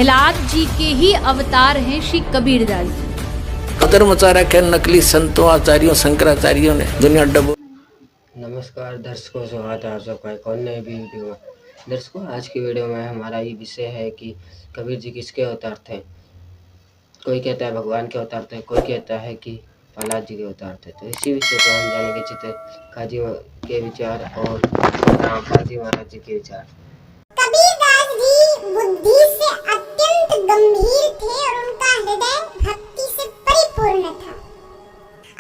प्रहलाद जी के ही अवतार हैं श्री कबीरदास जी। कदर मचा रखे नकली संतों आचार्यों शंकराचार्यों ने दुनिया डबो। नमस्कार दर्शकों, स्वागत है आप सबका एक और नए वीडियो में। दर्शकों, आज की वीडियो में हमारा ये विषय है कि कबीर जी किसके अवतार थे। कोई कहता है भगवान के अवतार थे, कोई कहता है कि प्रहलाद जी के अवतार थे। तो इसी विषय को हम जानेंगे चित्र काजी के विचार और काजी महाराज जी के विचार। कबीरदास जी बुद्धि से अत्यंत गंभीर थे और उनका हृदय भक्ति से परिपूर्ण था।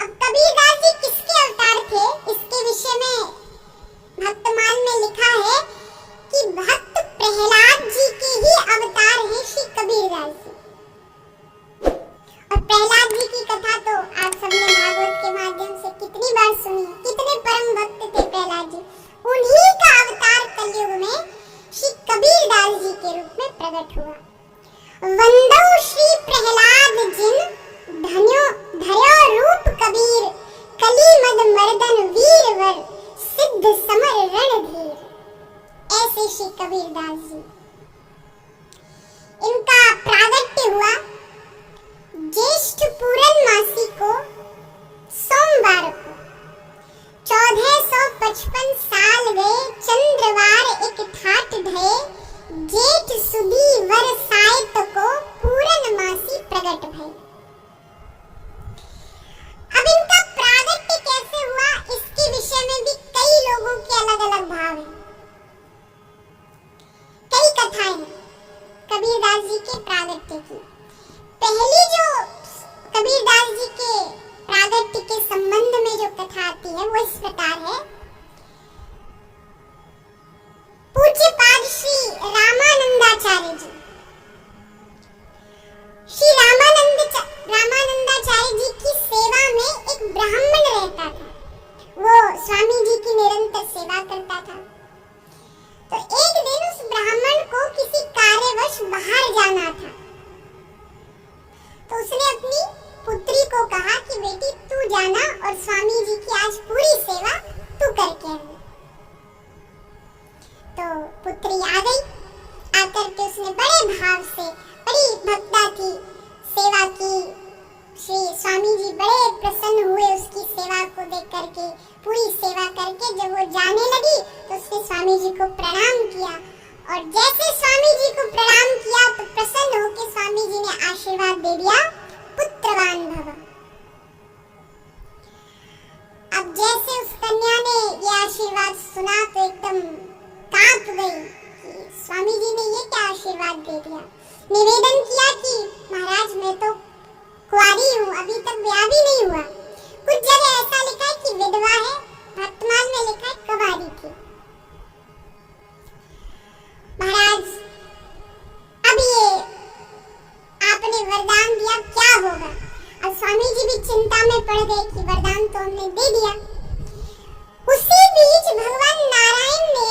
अब कबीरदास जी किसके अवतार थे, इसके विषय में भक्तमाल में लिखा है कि भक्त प्रहलाद जी के ही अवतार हैं श्री कबीरदास जी। और प्रहलाद जी की कथा तो आप सबने भागवत के माध्यम से कितनी बार सुनी, कितने परम भक्त थे प्रहलाद जी। उन्हीं का अवतार कलयुग में श्री कबीरदास जी के रूप में प्रकट हुआ। वंदो श्री प्रहलाद जिन धन्यो धर्यो रूप कबीर, कली मद मर्दन वीरवर सिद्ध समर रणधीर। ऐसे श्री कबीरदास जी, इनका प्रागट्य हुआ ज्येष्ठ पूर्णमासी को सोमवार को। 1455 साल गए चंद्रवार एक ठाट ढे, जेठ सुदी वर सायत को पूर्णमासी प्रगट भय। अब इनका प्रागट्य कैसे हुआ, इसके विषय में भी कई लोगों के अलग अलग भाव हैं, कई कथाएं हैं कबीरदास जी के प्रागट्य की। पहली जो कबीरदास जी के प्रागट्य के संबंध में जो कथा आती है वो इस प्रकार है। पूज्यपाद श्री रामानंदाचार्य जी, श्री रामानंदाचार्य जी की सेवा में एक ब्राह्मण रहता था। वो स्वामी जी की निरंतर सेवा करता था। तो एक दिन उस ब्राह्मण को किसी कार्यवश बाहर जाना था। तो उसने अपनी पुत्री को कहा कि बेटी तू जाना और स्वामी जी की आज पूरी सेवा तू करके आना। तो पुत्री आ गई। आकर के उसने बड़े भाव से, बड़ी भक्ता थी, सेवा की। श्री स्वामी जी बड़े प्रसन्न हुए उसकी सेवा को देख करके। पूरी सेवा करके जब वो जाने लगी तो उसने स्वामी जी को प्रणाम किया। और जैसे स्वामी जी को प्रणाम किया तो प्रसन्न होकर स्वामी जी ने आशीर्वाद दे दिया, पुत्रवान भव। अब जैसे उस कन्या ने ये आशीर्वाद सुना तो एकदम कांप गई कि स्वामी जी ने ये क्या आशीर्वाद दे दिया। निवेदन किया कि महाराज मैं तो कुंवारी हूँ, अभी तक ब्याह भी नहीं हुआ। कुछ जगह ऐसा लिखा है कि विधवा है, भक्तमाल में लिखा है कुंवारी थी। महाराज अब ये आपने वरदान दिया, क्या होगा। अब स्वामी जी भी चिंता में पड़ गए कि वरदान तो हमने दे दिया। उसी बीच भगवान नारायण ने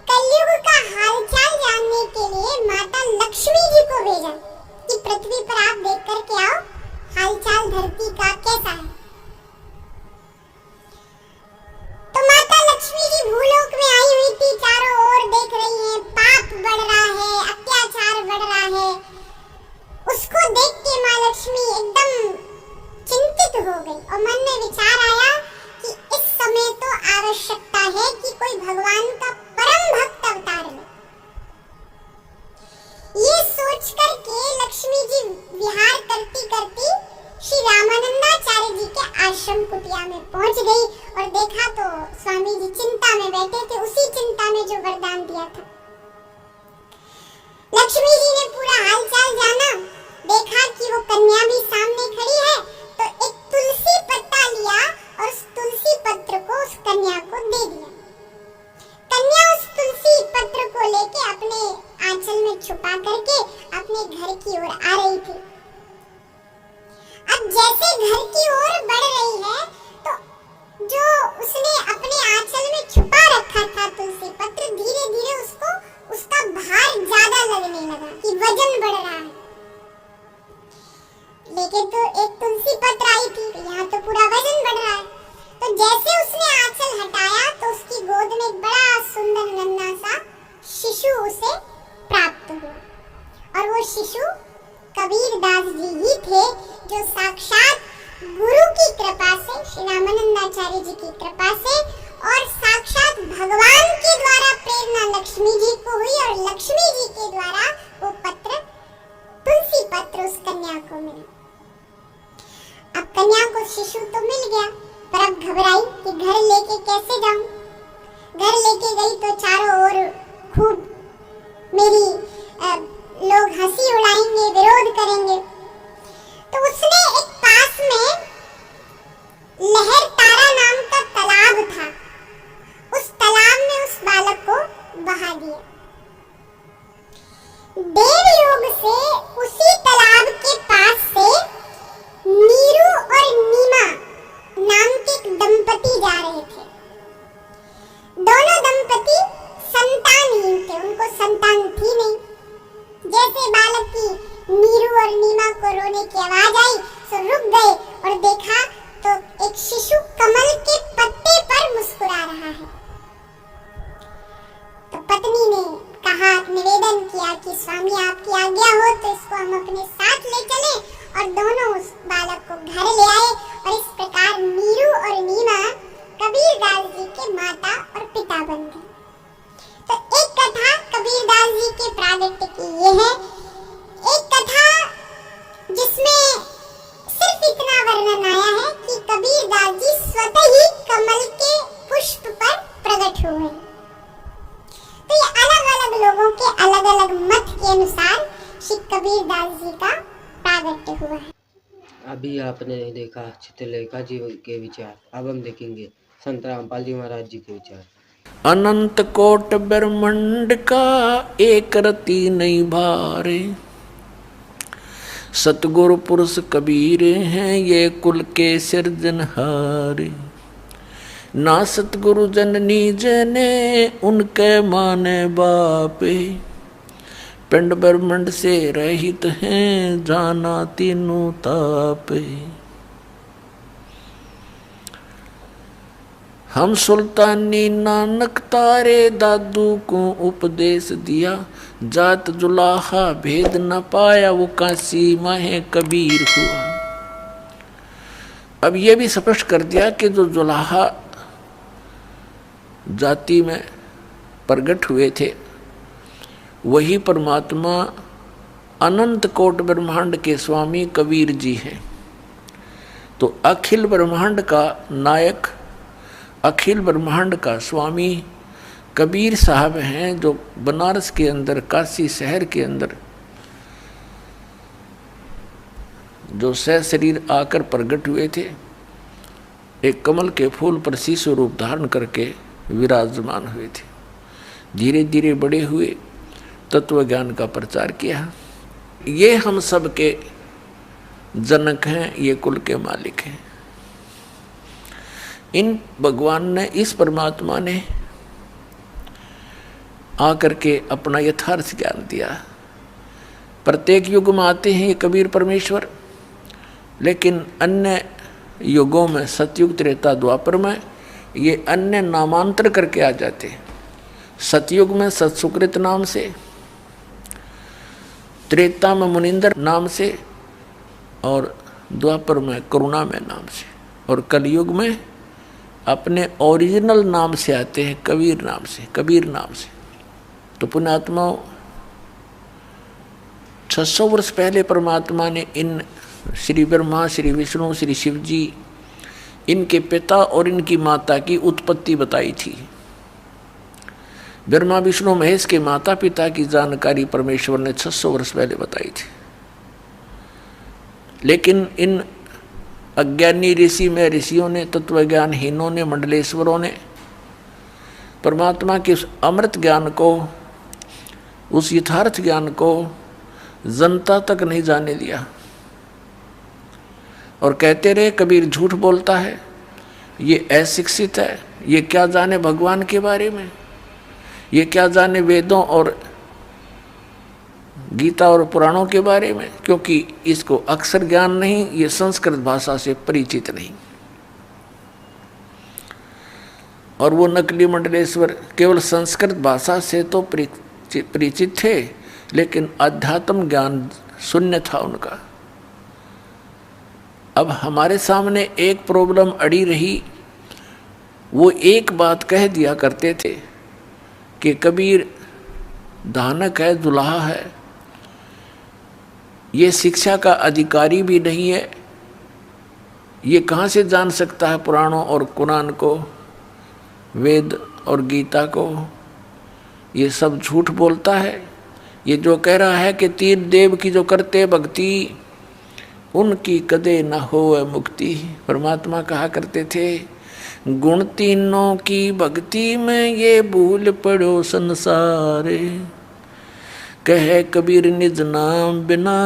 कलयुग का हालचाल जानने के लिए माता लक्ष्मी जी को भेजा कि पृथ्वी पर आप देख कर के आओ हालचाल धरती का कैसा है। तो माता लक्ष्मी जी भूलोक में आई हुई थी, चारों ओर देख रही हैं, पाप बढ़ रहा है, अत्याचार बढ़ रहा है। उसको देख के माँ लक्ष्मी एकदम चिंतित हो गई और मन में विचार आया कि इस समय तो आवश्यकता है कि कोई भगवान का परम भक्त अवतार ले। ये सोच करके लक्ष्मी जी विहार करती करती श्री रामानंदाचार्य जी के आश्रम कुटिया में पहुंच गई और देखा तो स्वामी जी चिंता में बैठे थे, उसी चिंता में जो वरदान दिया था। लक्ष्मी जी ने पूरा हालचाल जाना, देखा कि वो कन्या भी सामने खड़ी है। तो एक तुलसी पत्ता लिया और उस तुलसी पत्र को उस कन्या को दे दिया। कन्या उस तुलसी पत्र को लेके अपने आंचल में छुपा करके अपने घर की ओर आ रही थी। अब जैसे घर की ओर बढ़ रही है तो जो उसने अपने आंचल में छुपा रखा था तुलसी पत्र, धीरे धीरे उसका भार ज्यादा लगने लगा कि वजन बढ़ रहा है। लेकिन तो एक तुलसी पत्र आई थी, यहाँ तो पूरा वजन बढ़ रहा है। तो जैसे उसने आंचल हटाया तो उसकी गोद में एक बड़ा सुंदर नन्हा सा शिशु उसे प्राप्त हुआ और वो शिशु कबीरदास जी ही थे, जो साक्षात गुरु की कृपा से, श्री रामानंदाचार्य जी की कृपा से और साक्षात भगवान के द्वारा प्रेरणा लक्ष्मी जी को हुई और लक्ष्मी जी के द्वारा वो पत्र, तुलसी पत्र उस कन्या को मिला। अब कन्या को शिशु तो मिल गया, पर अब घबराई कि घर लेके कैसे जाऊं। घर लेके गई तो चारों ओर खूब मेरी लोग हंसी उड़ाएंगे, विरोध करेंगे। तो उसने एक पास में लहर तारा नाम का तालाब था, उस तालाब में उस बालक को बहा दिया। देव योग से उसी तालाब के पास से नीरू और नीमा नाम के एक दंपति जा रहे थे। दोनों दंपति संतानहीन थे, उनको संतान थी नहीं। जैसे बालक की नीरू और नीमा को रोने की आवाज आई तो रुक गए और देखा तो एक शिशु कमल के पत्ते पर मुस्कुरा रहा है। तो पत्नी ने कहा, निवेदन किया कि स्वामी आपकी आज्ञा हो तो इसको हम अपने साथ ले चलें, और दोनों उस बालक को घर ले आए। और इस प्रकार नीरू और नीमा कबीरदास जी के माता और पिता बन गए। तो एक कथा कबीरदास जी के प्रागट्य की ये है, एक कथा जिसमें सिर्फ इतना वर्णन आया है कि कबीरदास जी स्वतः ही कमल के पुष्प पर प्रकट हुए। तो ये अलग-अलग लोगों के अलग-अलग मत के अनुसार श्री कबीरदास जी का प्रागट्य हुआ है। अभी आपने देखा चित्रलेखा जी के विचार, अब हम देखेंगे संत रामपाल जी महाराज जी के विचार। अनंत कोट ब्रह्मांड का एक रति नहीं भारे, सतगुरु पुरुष कबीर हैं ये कुल के सिरजनहारे। ना सतगुरु जननी जने उनके माने बापे, पिंड ब्रह्मांड से रहित हैं जाना तीनों तापे। हम सुल्तानी नानक तारे दादू को उपदेश दिया, जात जुलाहा भेद न पाया वो काशी माहे कबीर हुआ। अब ये भी स्पष्ट कर दिया कि जो जुलाहा जाति में प्रकट हुए थे वही परमात्मा अनंत कोट ब्रह्मांड के स्वामी कबीर जी हैं। तो अखिल ब्रह्मांड का नायक, अखिल ब्रह्मांड का स्वामी कबीर साहब हैं, जो बनारस के अंदर, काशी शहर के अंदर जो सशरीर आकर प्रकट हुए थे, एक कमल के फूल पर शिशु रूप धारण करके विराजमान हुए थे। धीरे धीरे बड़े हुए, तत्व ज्ञान का प्रचार किया। ये हम सब के जनक हैं, ये कुल के मालिक हैं। इन भगवान ने, इस परमात्मा ने आकर के अपना यथार्थ ज्ञान दिया। प्रत्येक युग में आते हैं ये कबीर परमेश्वर, लेकिन अन्य युगों में, सतयुग, त्रेता, द्वापर में ये अन्य नामांतर करके आ जाते हैं। सतयुग में सत्सुकृत नाम से, त्रेता में मुनिंदर नाम से, और द्वापर में करुणा में नाम से, और कलयुग में अपने ओरिजिनल नाम से आते हैं, कबीर नाम से, कबीर नाम से। तो पुण्यात्माओं, 600 वर्ष पहले परमात्मा ने इन श्री ब्रह्मा, श्री विष्णु, श्री शिव जी, इनके पिता और इनकी माता की उत्पत्ति बताई थी। ब्रह्मा, विष्णु, महेश के माता पिता की जानकारी परमेश्वर ने 600 वर्ष पहले बताई थी। लेकिन इन अज्ञानी ऋषि में, ऋषियों ने, तत्वज्ञानहीनों ने, मंडलेश्वरों ने परमात्मा के उस अमृत ज्ञान को, उस यथार्थ ज्ञान को जनता तक नहीं जाने दिया, और कहते रहे कबीर झूठ बोलता है, ये अशिक्षित है, ये क्या जाने भगवान के बारे में, ये क्या जाने वेदों और गीता और पुराणों के बारे में, क्योंकि इसको अक्षर ज्ञान नहीं, ये संस्कृत भाषा से परिचित नहीं। और वो नकली मंडलेश्वर केवल संस्कृत भाषा से तो परिचित थे, लेकिन अध्यात्म ज्ञान शून्य था उनका। अब हमारे सामने एक प्रॉब्लम अड़ी रही, वो एक बात कह दिया करते थे कि कबीर धानक है, दुल्हा है, ये शिक्षा का अधिकारी भी नहीं है, ये कहाँ से जान सकता है पुराणों और कुरान को, वेद और गीता को, ये सब झूठ बोलता है। ये जो कह रहा है कि तीन देव की जो करते भक्ति उनकी कदे न हो मुक्ति। परमात्मा कहा करते थे, गुण तीनों की भक्ति में ये भूल पड़ो संसारे, कहे कबीर निज नाम बिना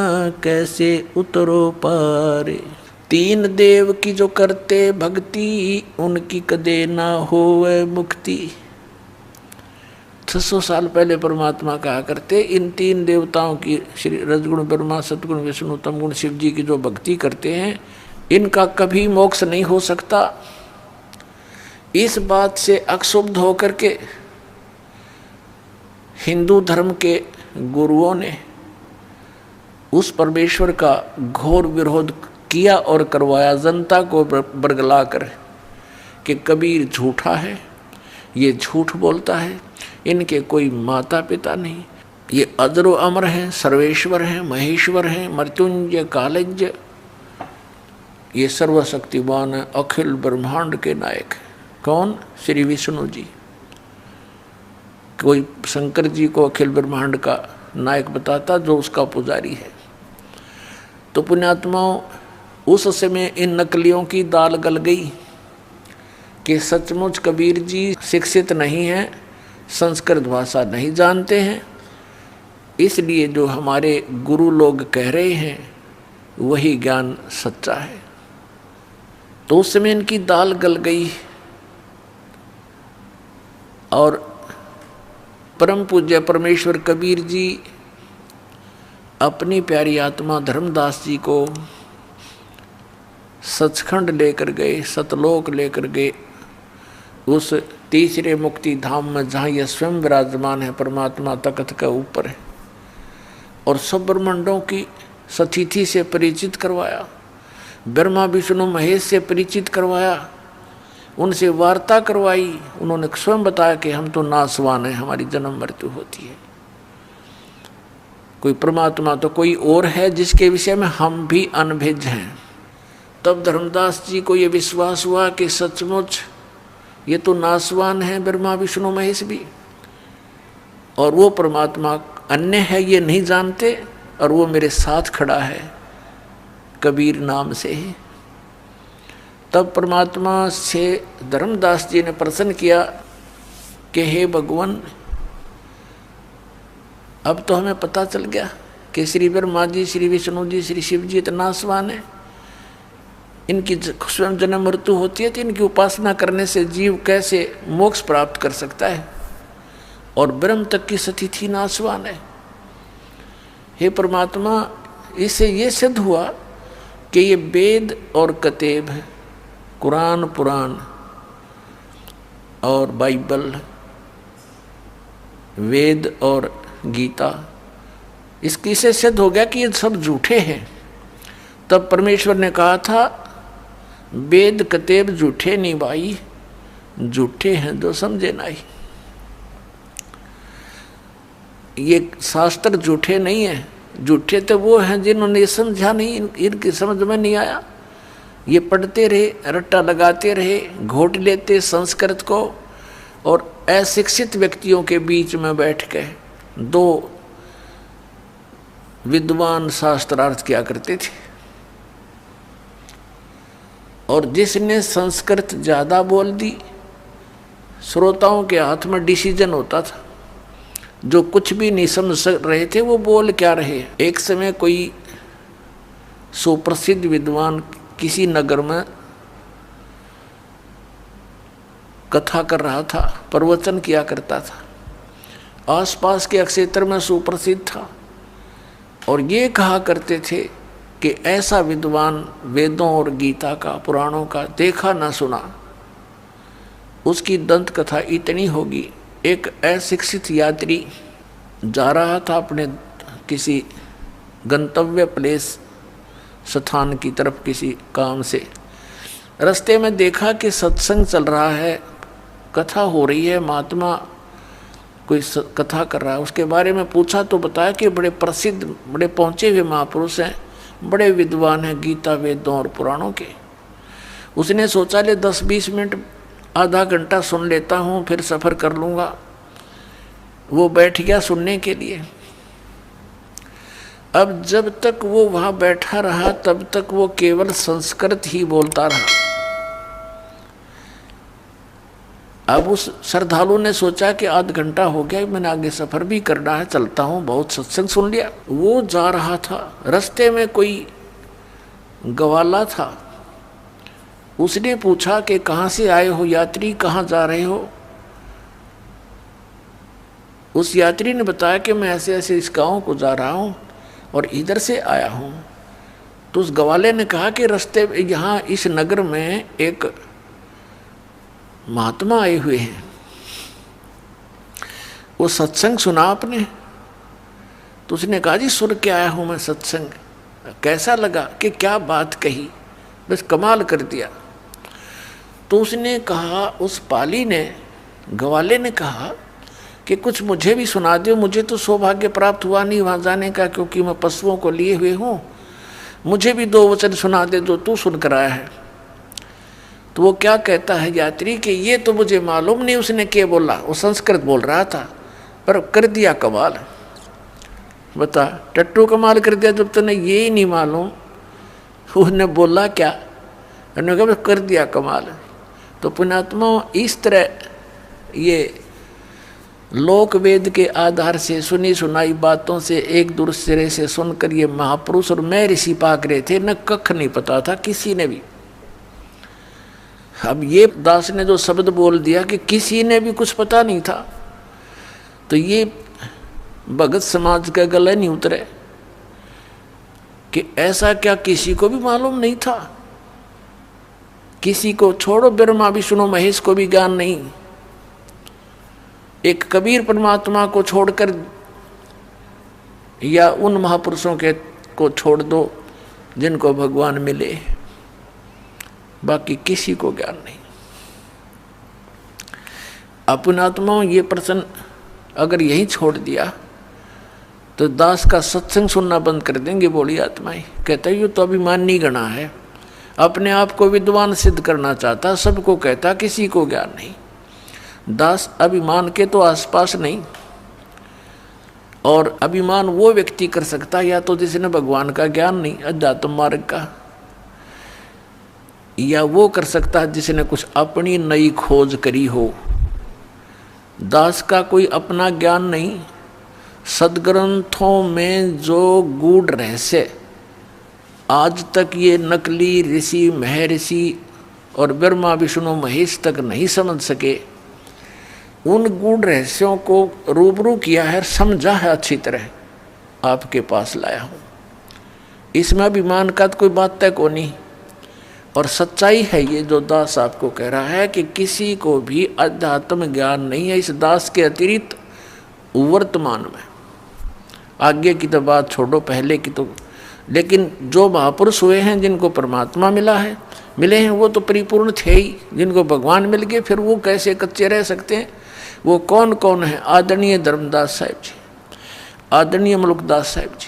कैसे उतरो पारे। तीन देव की जो करते भक्ति उनकी कदे ना होवे मुक्ति। 600 साल पहले परमात्मा कहा करते, इन तीन देवताओं की, श्री रजगुण ब्रह्मा, सतगुण विष्णु, तमगुण शिव जी की जो भक्ति करते हैं, इनका कभी मोक्ष नहीं हो सकता। इस बात से अक्षुब्ध होकर के हिंदू धर्म के गुरुओं ने उस परमेश्वर का घोर विरोध किया और करवाया, जनता को बरगला कर कि कबीर झूठा है, ये झूठ बोलता है, इनके कोई माता पिता नहीं, ये अजरो अमर हैं, सर्वेश्वर हैं, महेश्वर हैं, मृत्युंजय कालज्य, ये सर्वशक्तिमान है, अखिल ब्रह्मांड के नायक। कौन? श्री विष्णु जी। कोई शंकर जी को अखिल ब्रह्मांड का नायक बताता जो उसका पुजारी है। तो पुण्यात्माओं, उस समय इन नकलियों की दाल गल गई कि सचमुच कबीर जी शिक्षित नहीं हैं, संस्कृत भाषा नहीं जानते हैं, इसलिए जो हमारे गुरु लोग कह रहे हैं वही ज्ञान सच्चा है। तो उस समय इनकी दाल गल गई और परम पूज्य परमेश्वर कबीर जी अपनी प्यारी आत्मा धर्मदास जी को सचखंड लेकर गए, सतलोक लेकर गए, उस तीसरे मुक्ति धाम में जहाँ यह स्वयं विराजमान है, परमात्मा तख्त के ऊपर है, और सब ब्रह्मांडों की सतिथि से परिचित करवाया, ब्रह्मा विष्णु महेश से परिचित करवाया, उनसे वार्ता करवाई। उन्होंने स्वयं बताया कि हम तो नासवान हैं, हमारी जन्म मृत्यु होती है, कोई परमात्मा तो कोई और है जिसके विषय में हम भी अनभिज्ञ हैं। तब धर्मदास जी को ये विश्वास हुआ कि सचमुच ये तो नासवान है ब्रह्मा विष्णु महेश भी, और वो परमात्मा अन्य है ये नहीं जानते, और वो मेरे साथ खड़ा है कबीर नाम से ही। तब परमात्मा से धर्मदास जी ने प्रश्न किया कि हे भगवान, अब तो हमें पता चल गया कि श्री ब्रह्मा जी, श्री विष्णु जी, श्री शिव जी इतना नासवान है, इनकी स्वयं जन्म मृत्यु होती है, तो इनकी उपासना करने से जीव कैसे मोक्ष प्राप्त कर सकता है, और ब्रह्म तक की स्थिति नासवान है। हे परमात्मा, इससे ये सिद्ध हुआ कि ये वेद और कतेब, कुरान पुराण और बाइबल, वेद और गीता, इसकी से सिद्ध हो गया कि ये सब झूठे हैं। तब परमेश्वर ने कहा था, वेद कतेब झूठे नहीं भाई, झूठे हैं जो समझे नहीं। ये शास्त्र झूठे नहीं है, झूठे तो वो हैं जिन्होंने ये समझा नहीं, इनकी समझ में नहीं आया। ये पढ़ते रहे, रट्टा लगाते रहे, घोट लेते संस्कृत को, और अशिक्षित व्यक्तियों के बीच में बैठ के दो विद्वान शास्त्रार्थ किया करते थे। और जिसने संस्कृत ज़्यादा बोल दी, श्रोताओं के हाथ में डिसीजन होता था, जो कुछ भी नहीं समझ रहे थे वो बोल क्या रहे। एक समय कोई सुप्रसिद्ध विद्वान किसी नगर में कथा कर रहा था, प्रवचन किया करता था, आसपास के क्षेत्र में सुप्रसिद्ध था, और ये कहा करते थे कि ऐसा विद्वान वेदों और गीता का, पुराणों का देखा ना सुना, उसकी दंत कथा इतनी होगी। एक अशिक्षित यात्री जा रहा था अपने किसी गंतव्य प्लेस स्थान की तरफ किसी काम से। रास्ते में देखा कि सत्संग चल रहा है, कथा हो रही है, महात्मा कोई कथा कर रहा है। उसके बारे में पूछा तो बताया कि बड़े प्रसिद्ध, बड़े पहुँचे हुए महापुरुष हैं, बड़े विद्वान हैं गीता वेदों और पुराणों के। उसने सोचा ले 10-20 मिनट आधा घंटा सुन लेता हूँ, फिर सफ़र कर लूँगा। वो बैठ गया सुनने के लिए। अब जब तक वो वहाँ बैठा रहा तब तक वो केवल संस्कृत ही बोलता रहा। अब उस श्रद्धालु ने सोचा कि आध घंटा हो गया, मैंने आगे सफ़र भी करना है, चलता हूँ, बहुत सत्संग सुन लिया। वो जा रहा था, रास्ते में कोई ग्वाला था। उसने पूछा कि कहाँ से आए हो यात्री, कहाँ जा रहे हो? उस यात्री ने बताया कि मैं ऐसे ऐसे इस गाँव को जा रहा हूँ और इधर से आया हूँ। तो उस ग्वाले ने कहा कि रास्ते यहाँ इस नगर में एक महात्मा आए हुए हैं, वो सत्संग सुना आपने? तो उसने कहा जी सुन के आया हूँ मैं सत्संग। कैसा लगा? कि क्या बात कही, बस कमाल कर दिया। तो उसने कहा, उस पाली ने, ग्वाले ने कहा कि कुछ मुझे भी सुना दो, मुझे तो सौभाग्य प्राप्त हुआ नहीं वहाँ जाने का, क्योंकि मैं पशुओं को लिए हुए हूँ। मुझे भी 2 वचन सुना दे जो तू सुन कर आया है। तो वो क्या कहता है यात्री कि ये तो मुझे मालूम नहीं उसने क्या बोला, वो संस्कृत बोल रहा था पर कर दिया कमाल। बता, टट्टू कमाल कर दिया जब तूने ये ही नहीं मालूम उसने बोला क्या। उन्होंने कहा कर दिया कमाल। तो पुण्यात्मा, इस तरह ये लोक वेद के आधार से सुनी सुनाई बातों से एक दूसरे से सुनकर ये महापुरुष और मैं ऋषि पाक रहे थे, न कख नहीं पता था किसी ने भी। अब ये दास ने जो शब्द बोल दिया कि किसी ने भी कुछ पता नहीं था, तो ये भगत समाज का गले नहीं उतरे कि ऐसा क्या किसी को भी मालूम नहीं था? किसी को छोड़ो, ब्रह्मा विष्णु महेश को भी ज्ञान नहीं। एक कबीर परमात्मा को छोड़कर या उन महापुरुषों के को छोड़ दो जिनको भगवान मिले, बाकी किसी को ज्ञान नहीं। अपन आत्माओं, ये प्रश्न अगर यही छोड़ दिया तो दास का सत्संग सुनना बंद कर देंगे। बोली आत्माएं, कहता है ये तो अभिमानी गणा है, अपने आप को विद्वान सिद्ध करना चाहता, सबको कहता किसी को ज्ञान नहीं। दास अभिमान के तो आसपास नहीं, और अभिमान वो व्यक्ति कर सकता या तो जिसने भगवान का ज्ञान नहीं, अध्यात्म मार्ग का, या वो कर सकता है जिसने कुछ अपनी नई खोज करी हो। दास का कोई अपना ज्ञान नहीं। सदग्रंथों में जो गूढ़ रहस्य आज तक ये नकली ऋषि महर्षि और ब्रह्मा विष्णु महेश तक नहीं समझ सके, उन गूढ़ रहस्यों को रूबरू किया है, समझा है, अच्छी तरह आपके पास लाया हूँ। इसमें अभिमान का तो कोई बात तक को नहीं। और सच्चाई है ये जो दास आपको कह रहा है कि किसी को भी अध्यात्म ज्ञान नहीं है इस दास के अतिरिक्त वर्तमान में। आगे की तो बात छोड़ो, पहले की तो, लेकिन जो महापुरुष हुए हैं जिनको परमात्मा मिले हैं वो तो परिपूर्ण थे ही। जिनको भगवान मिल गए फिर वो कैसे कच्चे रह सकते हैं? वो कौन कौन है? आदरणीय धर्मदास साहिब जी, आदरणीय मुल्कदास साहिब जी,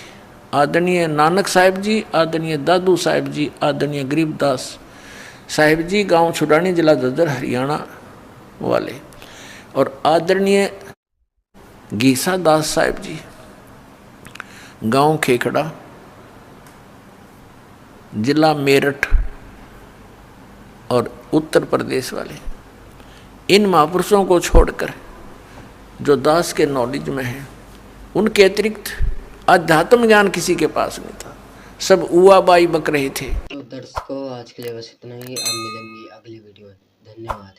आदरणीय नानक साहिब जी, आदरणीय दादू साहिब जी, आदरणीय गरीबदास साहिब जी, गांव छुड़ानी, जिला झज्जर, हरियाणा वाले, और आदरणीय गीसा दास साहिब जी, गांव खेखड़ा, जिला मेरठ और उत्तर प्रदेश वाले। इन महापुरुषों को छोड़कर जो दास के नॉलेज में है, उनके अतिरिक्त अध्यात्म ज्ञान किसी के पास नहीं था, सब उआ बाई बक रहे थे। तो दर्शकों, आज के लिए बस इतना ही। अब मिलेंगे अगली वीडियो में। धन्यवाद।